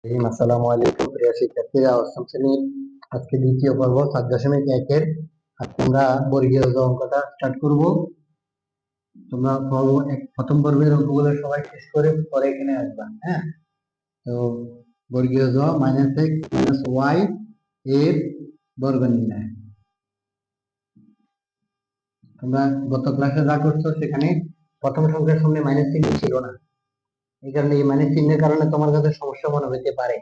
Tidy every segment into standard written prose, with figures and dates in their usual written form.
আসসালামু আলাইকুম প্রিয় শিক্ষার্থীরা, অষ্টম শ্রেণীর আজকে দ্বিতীয় পর্ব 7.1-এর আজকে আমরা বর্গীয় জ অঙ্কটা স্টার্ট করব। তোমরা প্রথম পর্বের অঙ্কগুলো সবাই শেষ করে পরে এখানে আসবা। হ্যাঁ, তো বর্গীয় জ -x-y এর বর্গ নির্ণয়। তোমরা গত ক্লাসে যা করছো সেখানে প্রথম সংখ্যার সামনে মাইনাস চিহ্ন ছিল না, এই কারণে এই মাইনাস চিহ্নের কারণে তোমার কাছে সমস্যা মনে হতে পারে।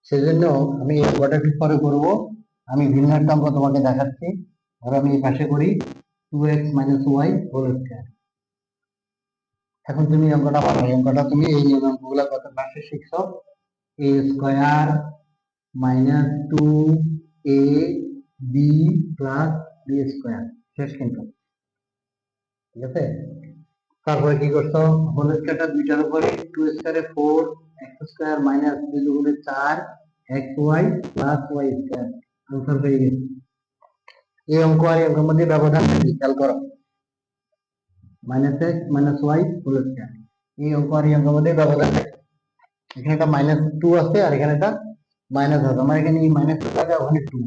সেজন্য আমি এই অঙ্কটা ঠিক পরে করবো। আমি ভিন্ন একটা অঙ্ক তোমাকে দেখাচ্ছি। ধরো আমি এই পাশে করি 2x - y হোল স্কয়ার। এখন তুমি অঙ্কটা পারো। এই অঙ্কটা তুমি এই নিয়ম অঙ্কগুলো কত ক্লাসে শিখছো। a square minus 2ab plus b square শেষ কিন্তু, ঠিক আছে। তারপরে কি করছো, হোল স্কয়ারটা দুইটার উপরে 2 স্কয়ারে 4 x স্কয়ার মাইনাস 2 দুগুণে 4 xy plus y square answer পেয়ে গেছি। এই অঙ্ক আর এই অঙ্কের মধ্যে ব্যবধান কি খেয়াল করো, -x - y হোল স্কয়ার। এই অঙ্ক আর এই অঙ্কের মধ্যে ব্যবধান থাকে। এখানে একটা -2 আছে আর এখানে একটা মাইনাস আছে। আমার এখানে এই -2 থাকে, ওখানে 2।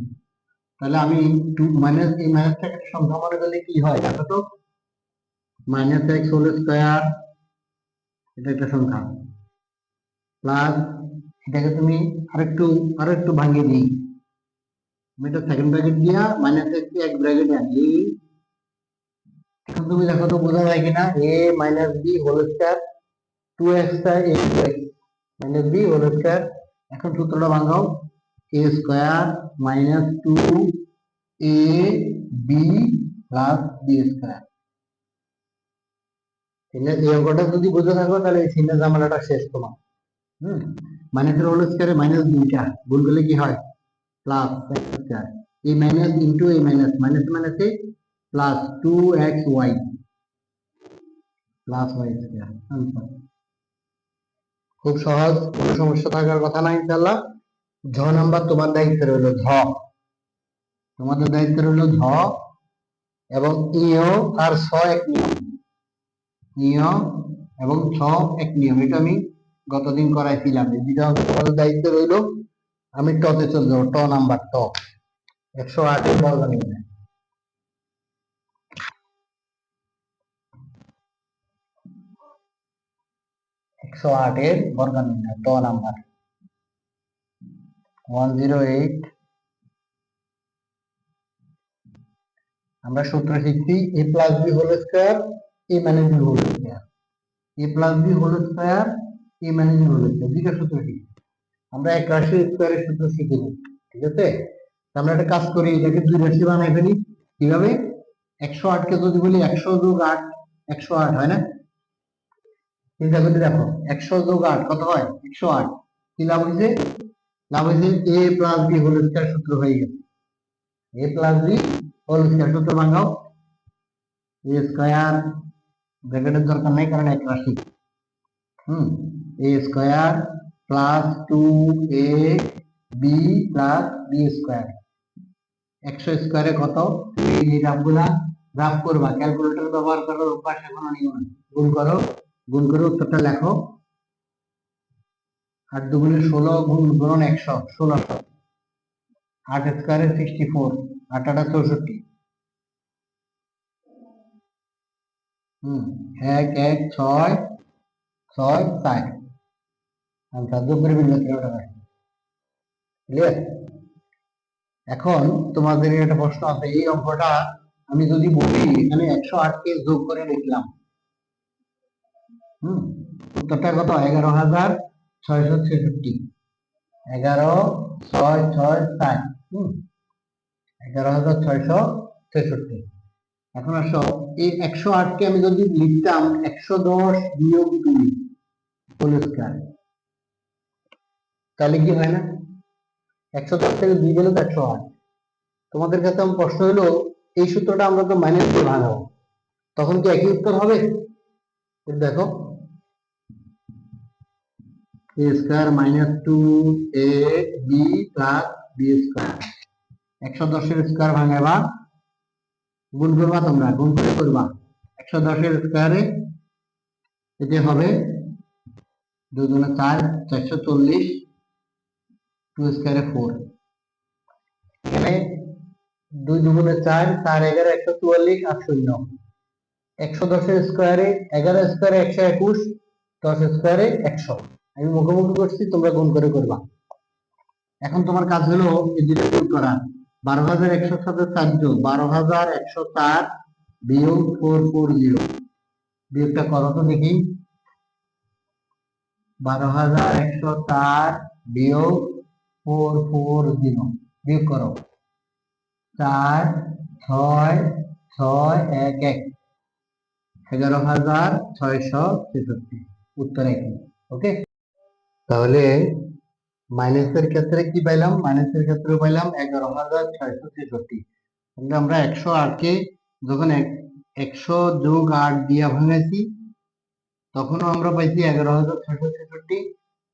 তাহলে আমি 2 মাইনাস এই মাইনাসটাকে একটা সংখ্যা মনে করলে কি হয় দেখো তো, -x হোল স্কয়ার এটা একটা সংখ্যা, প্লাস এটাকে তুমি আরেকটু ভাঙিয়ে দিই। আমি এটা সেকেন্ড ব্র্যাকেট দিয়া -x কে এক ব্র্যাকেটে আনি। এখন তুমি দেখো তো বোঝা যায় কিনা, a minus b whole square 2x a minus b whole square. এখন সূত্রটা ভাঙাও, a square minus 2ab plus b square. এই অঙ্কটা যদি বুঝে থাকো তাহলে এই চিহ্নের ঝামেলাটা শেষ তোমার। মাইনাসের হোল স্কয়ারে মাইনাস 2টা গুণ করলে কি হয়, প্লাস x স্কয়ার। এই মাইনাস ইনটু এই মাইনাস, মাইনাস মাইনাসে plus 2xy plus y square answer. খুব সহজ, কোনো সমস্যা থাকার কথা না ইনশাআল্লাহ। ঝ নাম্বার তোমার দায়িত্ব রইলো, তোমাদের দায়িত্ব রইলো এবং ইয় আর ছ এক নিয়ম, ইয় এবং ছ এক নিয়ম। এটা আমি গতদিন করাইছিলাম। এই দুটো তোমাদের দায়িত্ব রইলো। আমি টতে চলে যাবো, নাম্বার 108 এর বর্গ নির্ণয়। 108 এর বর্গ নির্ণয়, নাম্বার 108। আমরা সূত্র শিখছি a plus b whole square a minus b whole square, a plus b whole square a minus b whole square, দুইটা সূত্র শিখছি আমরা। এক রাশি স্কয়ারের সূত্র শিখিনি, ঠিক আছে। আমরা একটা কাজ করি, এটাকে দুই রাশি বানাই ফেলি। কিভাবে, 108 কে যদি বলি 100 যোগ 8 108 হয় না। চিন্তা করে দেখো, 100 যোগ 8 কত হয়, 108। কি লাভ হয়েছে, a plus b whole square সূত্র হয়ে গেছে। a plus b whole square সূত্র ভাঙাও, a স্কয়ার ব্র্যাকেটের দরকার নাই কারণ এক রাশি। a square plus 2ab plus b square. 100 স্কয়ারে কত, এই রাফগুলা রাফ করবা, ক্যালকুলেটর ব্যবহার করার অভ্যাস এখনো নিও না। গুণ করো উত্তরটা লেখো। 8 দুগুণে 16 গুণ 100 1600। 8 স্কয়ারে 64, 8 8 64। 1 1 6 6 4 আনসার। যোগ করে ফেলবে কিলোমিটার। ক্লিয়ার। এখন তোমাদের একটা প্রশ্ন আছে, এই অঙ্কটা আমি যদি বলি এখানে 108 কে যোগ করে লিখলাম, উত্তরটা কত, 11,666। 11,666, 11,666। এখন আসো, এই 108 কে আমি যদি লিখতাম 110 বিয়োগ 2 হোল স্কয়ার, তাহলে কি হয় না, 110 থেকে 2 গেলে তো 108। তোমাদের কাছে আমার প্রশ্ন হলো, এই সূত্রটা আমরা তো মাইনাস দিয়ে ভাঙাবো, তখন কি একই উত্তর হবে। দেখো, a square minus 2ab plus b square. 110 এর স্কয়ার ভাঙাবা, গুণ করবা, তোমরা গুণ করে করবা। 110 এর স্কয়ারে এটি হবে 2 গুণে 4 440 2 স্কয়ারে 4, এখানে 2 দুগুণে 4, 4 11 144 আর 0, 110 স্কয়ারে 11 স্কয়ারে 121, 10 স্কয়ারে 100। আমি মুখোমুখি করছি, তোমরা গুণ করে করবা। এখন তোমার কাজ হলো এই দুটো গুণ করা। 12100 সাথে 4 যোগ 12104 বিয়োগ 440, বিয়োগটা করো তো দেখি। 12104 বিয়োগ 440, বিয়োগ করো। 4 6 6 1 1, 11666, উত্তর একই। ওকে, তাহলে মাইনাসের ক্ষেত্রে কি পাইলাম? মাইনাসের ক্ষেত্রে পাইলাম 11666। আমরা 108 কে যখন 100 যোগ 8 দিয়া ভাঙাইছি তখনও আমরা পাইছি 11666।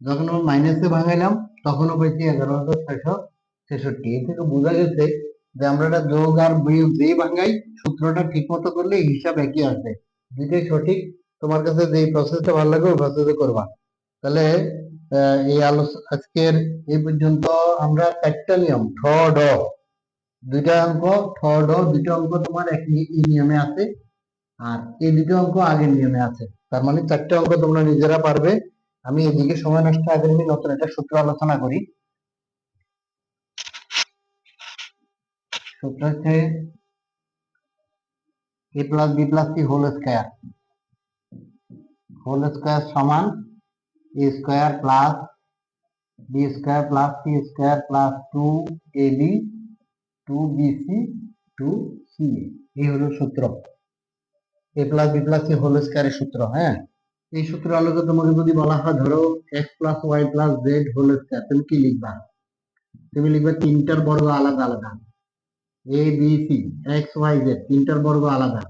যখন মাইনাসে ভাঙাইলাম তখনও পাইছি 11666। এ থেকে বোঝা গেছে যে আমরা এটা যোগ আর বিয়োগ যেই ভাঙাই, সূত্রটা ঠিক মতো করলে হিসাব একই আসবে। দুইটাই সঠিক। তোমার কাছে যে প্রসেসটা ভালো লাগে ওই প্রসেসে করবা। তাহলে এই আজকের এই পর্যন্ত আমরা 4টা নিয়ম, ঠ ড, দুইটা অঙ্ক, ঠ ড দুইটা অঙ্ক তোমার একই নিয়মে আছে, আর এই দুটো অঙ্ক আগের নিয়মে আছে। তার মানে 4টে অঙ্ক তোমরা নিজেরা পারবে। আমি এদিকে সময় নষ্ট আগে আমি নতুন একটা সূত্র আলোচনা করি। সূত্র হচ্ছে a plus B plus C whole square সমান a square plus B square plus C square plus 2ab 2bc 2ca। এই হলো সূত্র, a plus B plus C whole স্কয়ারের সূত্র। হ্যাঁ, এই সূত্র আলোকে তোমাকে যদি বলা হয় ধরো x plus y plus z whole square, তুমি কি লিখবা? তুমি লিখবে তিনটার বর্গ আলাদা আলাদা, a b c x y z তিনটার বর্গ আলাদা।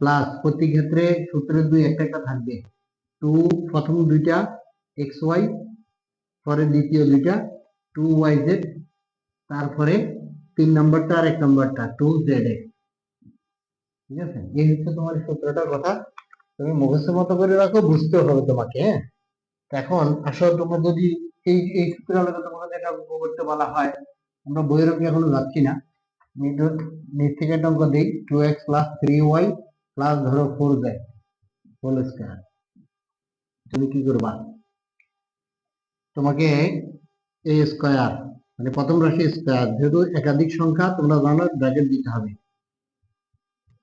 প্লাস প্রতি ক্ষেত্রে সূত্রের দুই একটা একটা থাকবে। 2 প্রথম দুইটা এক্স ওয়াই, পরে দ্বিতীয় দুইটা 2yz, তারপরে 3 নম্বরটা আর 1 নম্বরটা 2zx। ঠিক আছে, এই হচ্ছে তোমার সূত্রটার কথা। তুমি মুখস্থ মতো করে রাখো, বুঝতে হবে তোমাকে। এখন আসলে তোমরা যদি এই সূত্রের আলোকে তোমাকে যেটা করতে বলা হয়, আমরা বইয়ের অঙ্কে এখনো যাচ্ছি না, নিচ থেকে একটা অঙ্ক দিই, 2x প্লাস 3y প্লাস ধরো 4z হোল স্কয়ার। তুমি কি করবা? তোমাকে a স্কয়ার মানে প্রথম রাশি স্কয়ার, যেহেতু একাধিক সংখ্যা তোমরা জানো ব্র্যাকেট দিতে হবে,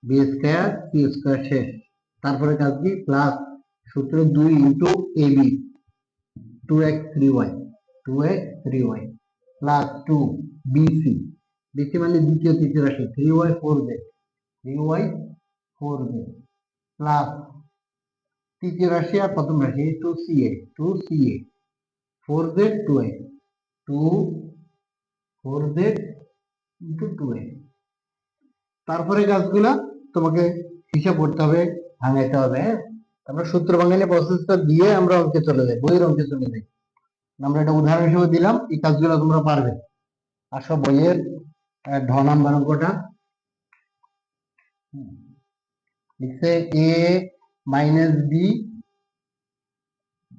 b স্কয়ার c স্কয়ার শেষ। তারপরে কাজ কি? প্লাস সূত্র 2 into ab 2x 3y plus 2bc, bc মানে দ্বিতীয় তৃতীয় রাশি 3y 4z প্লাস তৃতীয় রাশি আর প্রথম রাশি 2ca 4z 2x 4z into 2x। তারপরে কাজগুলা তোমাকে হিসাব করতে হবে, ভাঙাইতে হবে। আমরা সূত্র ভাঙাইলে প্রসেসটা দিয়ে আমরা অঙ্কে চলে যাই, বইয়ের অঙ্কে চলে যাই। আমরা এটা উদাহরণ হিসেবে দিলাম, এই কাজগুলো তোমরা পারবে। আসো বইয়ের ঢ নাম্বার অঙ্কটা লিখছে a minus B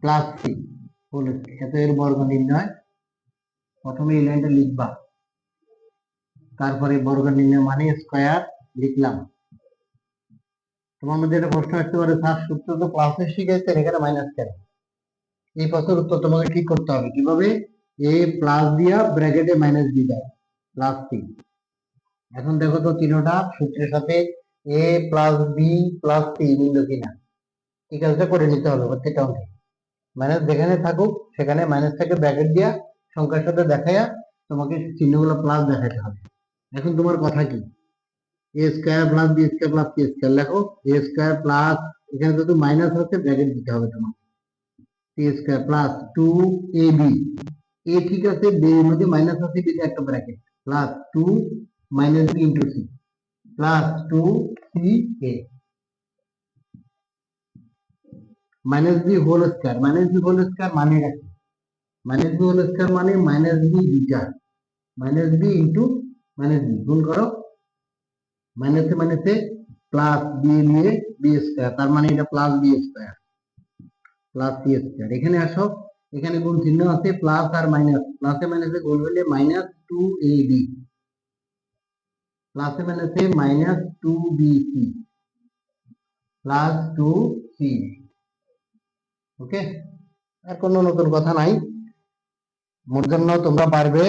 plus C whole square, এর বর্গ নির্ণয়। প্রথমে এই লাইনটা লিখবা, তারপরে বর্গ নির্ণয় মানে স্কয়ার লিখলাম। তোমার মধ্যে একটা প্রশ্ন আসতে পারে, স্যার সূত্র তো প্লাসে শিখাইছেন, এখানে মাইনাস কেন? এই প্রশ্নের উত্তর তোমাকে ঠিক করতে হবে। কিভাবে? a প্লাস দিয়া ব্র্যাকেটে মাইনাস বি দেয় প্লাস সি। এখন দেখো তো তিনটা সূত্রের সাথে a plus B plus C মিলল কিনা, এই কাজটা করে নিতে হবে প্রত্যেকটা অঙ্কে। মাইনাস যেখানে থাকুক সেখানে মাইনাসটাকে ব্র্যাকেট দিয়া সংখ্যার সাথে দেখাইয়া তোমাকে চিহ্নগুলো প্লাস দেখাতে হবে। এখন তোমার কথা কি? a square plus B square plus C square লেখো। a স্কয়ার প্লাস, এখানে যেহেতু মাইনাস আছে ব্র্যাকেট দিতে হবে তোমার, C square plus 2ab, a ঠিক আছে, b এর মধ্যে মাইনাস আছে দিতে একটা bracket, plus 2 minus b into c plus 2ca minus b whole square. Minus b whole square মানে কি? মাইনাস b হোল স্কয়ার মানে মাইনাস b বিটা, minus b into minus b, গুণ করো, মাইনাসে মাইনাসে প্লাস বি নিয়ে বি স্কয়ার, তার মানে এটা plus B square plus C square. এখানে আসো, এখানে গুণ চিহ্ন আছে, প্লাস আর মাইনাস, প্লাসে মাইনাসে গুণ হলে -2ab, প্লাসে মাইনাসে -2bc +2c। ওকে, আর কোনো নতুন কথা নাই, মূর্ধন্য তোমরা পারবে,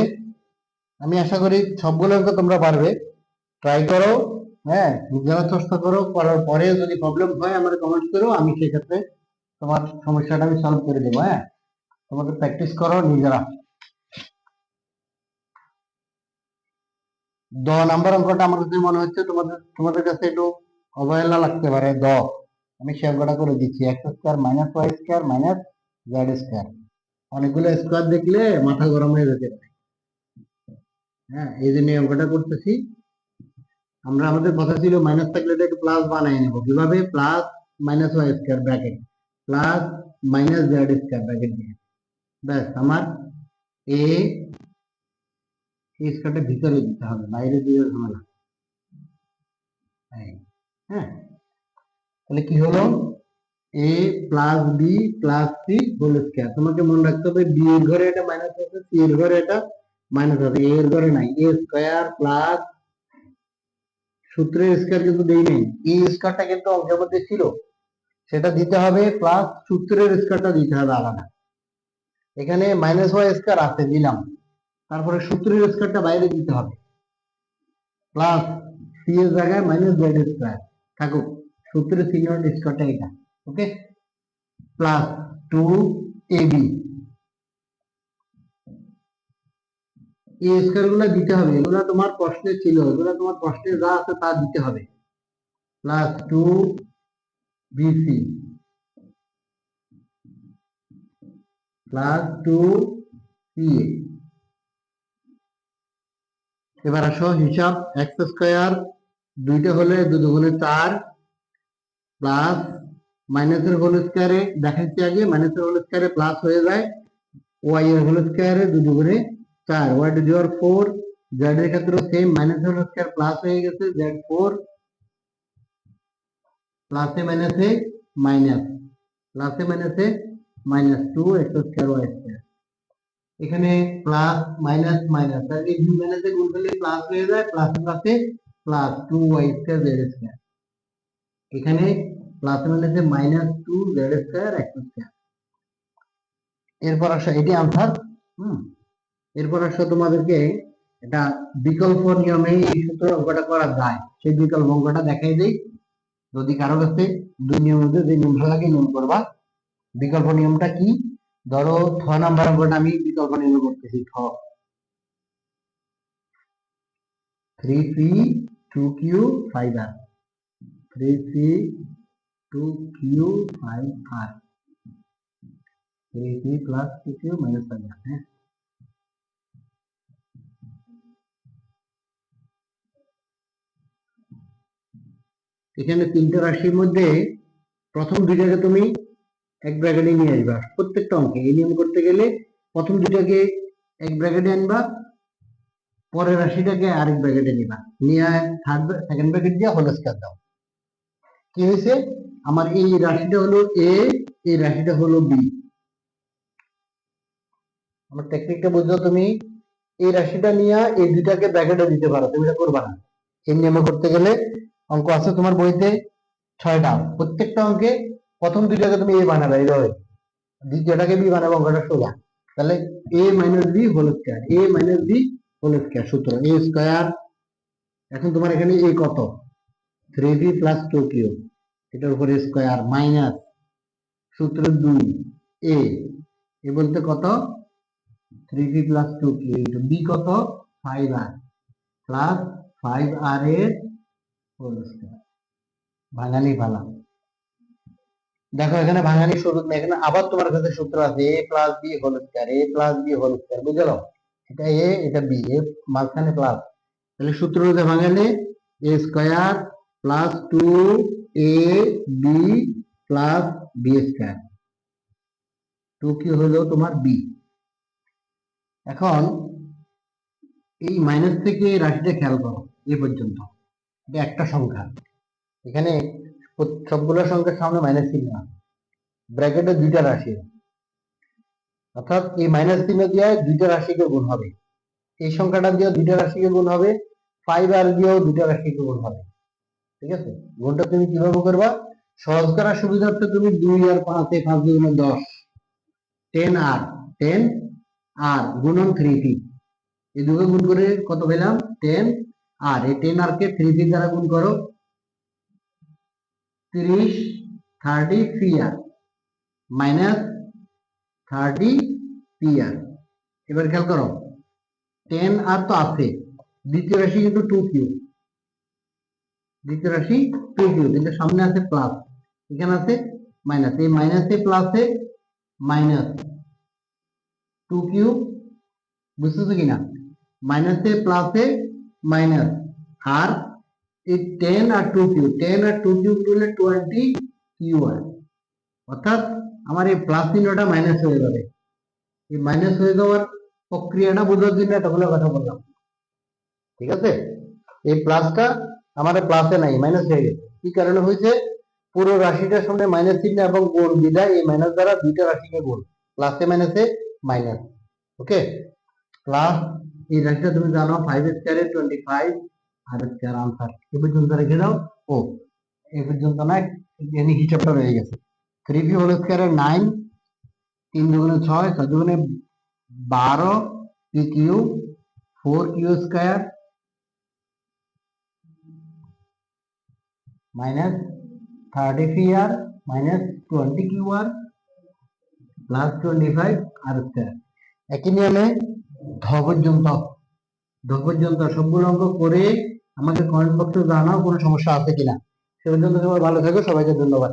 আমি আশা করি সবগুলো অঙ্ক তোমরা পারবে। ট্রাই করো, হ্যাঁ, নিজেরা চেষ্টা করো, করার পরে যদি প্রবলেম হয় আমার কমেন্ট করো, আমি সেক্ষেত্রে তোমার সমস্যাটা আমি সলভ করে দেবো। হ্যাঁ, তোমাদের প্র্যাকটিস করো নিজেরা। 10 নাম্বার অঙ্কটা আমার কাছে মনে হচ্ছে তোমাদের কাছে একটু অবহেলা লাগতে পারে। আমি সে অঙ্কটা করে দিচ্ছি, x² - y² - z²। অনেকগুলো স্কোয়ার দেখলে মাথা গরম হয়ে যেতে পারে। হ্যাঁ, এই জন্য অঙ্কটা করতেছি। আমাদের কথা ছিল মাইনাস থাকলে এটাকে প্লাস বানিয়ে নেব। কিভাবে? Plus -y² bracket plus -z² bracket দিয়ে, ব্যাস আমার এ স্কোয়ারটা ভিতরে দিতে হবে, বাইরে দিয়ে ঝামেলা। হ্যাঁ, তাহলে কি হলো? a plus B plus C whole square. তোমাকে মনে রাখতে হবে বি এর ঘরে এটা মাইনাস আছে, সি এর ঘরে এটা মাইনাস আছে, এ এর ঘরে নাই। এ স্কয়ার প্লাস সূত্রের স্কয়ার কিন্তু দেই নেই, এ স্কয়ারটা কিন্তু অঙ্কের মধ্যে ছিল, সেটা দিতে হবে, প্লাস সূত্রের স্কয়ারটা দিতে হবে আলাদা। এখানে -y স্কয়ার আছে, দিলাম, তারপরে সূত্রের স্কয়ারটা বাইরে দিতে হবে, প্লাস সি এর জায়গায় -z² থাকুক, সূত্রের সিগন্যাল স্কয়ারটা এটা। ওকে, প্লাস 2ab, এই স্কয়ার গুলো দিতে হবে, এগুলো তোমার প্রশ্নে ছিল, এগুলো তোমার প্রশ্নে যা আছে তা দিতে হবে, প্লাস 2bc প্লাস 2ca। এবার আসো হিসাব, x² দুইটা হলে 2 দুগুণে 4 প্লাস মাইনাসের হোল স্কয়ারে দেখাচ্ছি আগে, মাইনাসের হোল স্কয়ারে প্লাস হয়ে যায়, y এর হোল স্কয়ারে 2 দুগুণে 4, y to the power 4, z এর ক্ষেত্রে সেম, মাইনাসের হোল স্কয়ার প্লাস হয়ে গেছে, z4 প্লাসে মাইনাসে মাইনাস, প্লাসে মাইনাসে -2x²y²। এখানে প্লাস মাইনাস মাইনাস, আর এই দুই মাইনাসে গুণ করলে প্লাস হয়ে যায়, প্লাস প্লাসে প্লাস 2y² z²। এখানে প্লাস মাইনাসে -2z² x²। এরপর আসো, এটি আনসার। এরপর আসো তোমাদেরকে এটা বিকল্প নিয়মে এই সূত্র অঙ্কটা করা যায়, সেই বিকল্প অঙ্কটা দেখাই দেই। যদি কারো কাছে দুই নিয়মের মধ্যে যে নিয়ম ভালো লাগে নিয়ম করবা। বিকল্প নিয়মটা কি? ধরো 6 নাম্বার অঙ্কটা আমি বিকল্প নিয়ম করতেছি। 3c 2q 5r, 3c 2q 5r, 3c plus 2q minus 5r। হ্যাঁ, এখানে তিনটা রাশির মধ্যে প্রথম দুইটাকে তুমি এক ব্র্যাকেটে নিয়ে আসবা। প্রত্যেকটা অঙ্কে এই নিয়ম করতে গেলে প্রথম দুইটাকে এক ব্র্যাকেটে আনবা, পরের রাশিটাকে আরেক ব্র্যাকেটে নিবা, নিয়ে সেকেন্ড ব্র্যাকেট দিয়ে হোল স্কয়ার দাও। কি হয়েছে? আমার এই রাশিটা হলো এ, এই রাশিটা হলো বি। আমার টেকনিকটা বুঝছো তুমি? এই রাশিটা নিয়ে এই দুইটাকে ব্র্যাকেটে দিতে পারো, তুমি এটা করবা না। এই নিয়মে করতে গেলে অঙ্ক আছে তোমার বইতে 6টা, প্রত্যেকটা অঙ্কে প্রথম দুইটাকে তুমি এ বানাবে, এইভাবে দ্বিতীয়টাকে বি বানাবে, অঙ্কটা সোজা। তাহলে a - b whole square, a - b whole square সূত্র a স্কয়ার। এখন তোমার এখানে a কত? 3b + 2q, এটার উপরে স্কয়ার মাইনাস সূত্র 2 a বলতে কত? 3b + 2q ইনটু b কত? 5r প্লাস 5r এর হোল স্কয়ার। ভাঙানি ভালা, দেখো এখানে ভাঙানি সুযোগ নেই, এখানে আবার তোমার কাছে সূত্র আছে a + b whole square, a + b whole square, বুঝলো? এটা a, এটা b, এ মাঝখানে প্লাস, তাহলে সূত্র অনুযায়ী ভাঙালে a square plus 2ab plus b square, 2q হলো তোমার b। এখন এই মাইনাস থেকে রাশিটা খেয়াল করো, এই পর্যন্ত এটা একটা সংখ্যা, এখানে সবগুলো সংখ্যার সামনে মাইনাস চিহ্ন আছে, ব্র্যাকেটে দুইটা রাশি, অর্থাৎ এই মাইনাস চিহ্ন দিয়ে দুইটা রাশিকে গুণ হবে, এই সংখ্যাটা দিয়ে দুইটা রাশিকে গুণ হবে, 5r দিয়েও দুইটা রাশিকে গুণ হবে। ঠিক আছে, গুণটা তুমি কিভাবে করবা, সহজ করার সুবিধার্থে তুমি 2 আর 5 এ 5 দুগুণে 10, 10r গুণন 3p, এই দুটো গুণ করে কত পেলাম 10, আর এই 10r কে 3p দ্বারা গুণ করো 30, 30pr মাইনাস 30pr। এবার খেয়াল করো 10r তো আছে, দ্বিতীয় রাশি কিন্তু 2q, দ্বিতীয় রাশি 2q, কিন্তু সামনে আছে প্লাস, এখানে আছে মাইনাস, এই মাইনাসে প্লাসে মাইনাস 2q, বুঝতেছো কিনা, মাইনাসে প্লাসে মাইনাস, আর এই 10 আর 2q, 10 আর 2q করলে 20qr, অর্থাৎ আমার এই প্লাস চিহ্নটা মাইনাস হয়ে যাবে। এই মাইনাস হয়ে যাওয়ার প্রক্রিয়াটা বোঝার জন্য এতগুলো কথা বললাম। ঠিক আছে, এই প্লাসটা আমাদের প্লাসে নাই, মাইনাস হয়ে গেছে। কি কারণে হয়েছে, পুরো রাশিটার সামনে মাইনাস চিহ্ন এবং গুণ বিদায় এই মাইনাস দ্বারা দুইটা রাশিকে গুণ, প্লাসে মাইনাসে মাইনাস। ওকে, প্লাস এই রাশিটা তুমি জানো 5 স্কয়ারে 25 আর স্কয়ার আনসার, এই পর্যন্ত রেখে দাও। ও এই পর্যন্ত না, এখানে হিসাবটা রয়ে গেছে। 3p হোল স্কয়ারে 9, 3 দুগুণে 6, 6 দুগুণে 12 pq, 4q square minus 30pr minus 20qr plus 25 আর স্কয়ার। একই নিয়মে ধ পর্যন্ত সবগুলো অঙ্ক করে আমাকে কমেন্ট বক্সে জানাও কোনো সমস্যা আছে কিনা। সে পর্যন্ত সবাই ভালো থাকো, সবাইকে ধন্যবাদ।